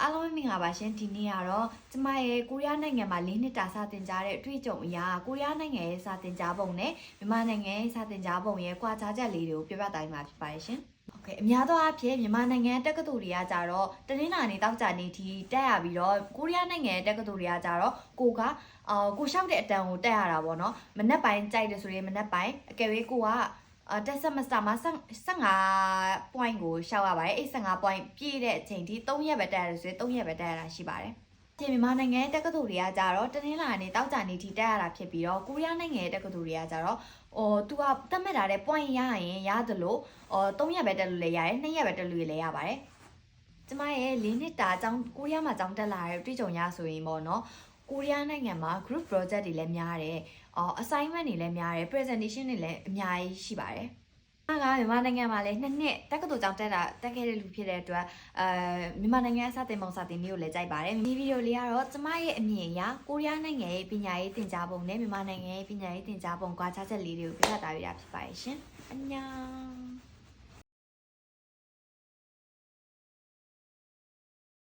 အားလုံးမင်္ဂလာပါရှင်ဒီနေ့ကတော့ကျမရဲ့ကိုရီးယားနိုင်ငံမှာ၄နှစ်တာစာသင်ကြားတဲ့အတွေ့အကြုံအရာကိုရီးယားနိုင်ငံရဲ့စာသင်ကြားပုံနဲ့မြန်မာနိုင်ငံရဲ့စာသင်ကြားပုံရဲ့ကွာခြားချက်လေးတွေကိုပြောပြတိုင်းမှာဖြစ်ပါတယ်ရှင်။ Okay အများသောအားဖြင့်မြန်မာနိုင်ငံတက္ကသိုလ်တွေကကြတော့တနင်္လာနေ့တောက်ကြနေ့ဒီတက်ရပြီးတော့ကိုရီးယားနိုင်ငံရဲ့တက္ကသိုလ်တွေကကြတော့ကိုလျှောက်တဲ့အတန်းကိုတက်ရတာပေါ့နော်။မနက်ပိုင်းကြိုက်တယ်ဆိုရင်မနက်ပိုင်းအကယ်၍ကိုကတက်ဆက်မစတာမှာ15 point ကိုရှောက်ရပါတယ်အဲ့15 point ပြည့်တဲ့အချိန်ထိ3ရက်ပဲတက်ရတယ်ဆိုရင်3ရက်ပဲတက်ရတာရှိပါတယ်ဒီမြန်မာနိုင်ငံရဲ့တက္ကသိုလ်တွေကကြတော့တနင်္လာနေ့တောက်ကြနေ့ထိတက်ရတာဖြစ်ပြီးတော့ကိုရီးယားနိုင်ငံရဲ့တက္ကသိုလ်တွေကကြတော့သူကသတ်မှတ်ထားတဲ့ point ရရင်ရတယ်လို့3ရက်ပဲတက်လို့လည်းရတယ်2ရက်ပဲတက်လို့လည်းရပါတယ်ကျမရဲ့4နှစ်တာအကြောင်းကိုရီးယားမှာအကြောင်းတက်လာတဲ့တွေ့ကြုံရဆိုရင်ပေါ့နော်ကိုရီးယားနိုင်ငံမှာ group project တွေလည်းများတယ်assignment တွေလည်းများတယ် presentation တွေလည်းအများကြီးရှိပါတယ်။မြန်မာနိုင်ငံမှာလည်း2နှစ်တက္ကသိုလ်ကျောင်းတက်ခဲ့တဲ့လူဖြစ်တဲ့အတွက်မြန်မာနိုင်ငံအစတင်ပုံစတင်မျိုးကိုလည်းကြိုက်ပါတယ်။ဒီဗီဒီယိုလေးကတော့ကျမရဲ့အမြင်အရကိုရီးယားနိုင်ငံရဲ့ပညာရေးသင်ကြားပုံနဲ့မြန်မာနိုင်ငံရဲ့ပညာရေးသင်ကြားပုံကွာခြားချက်လေးတွေကိုပြသတာပြတာဖြစ်ပါတယ်ရှင်။အညာ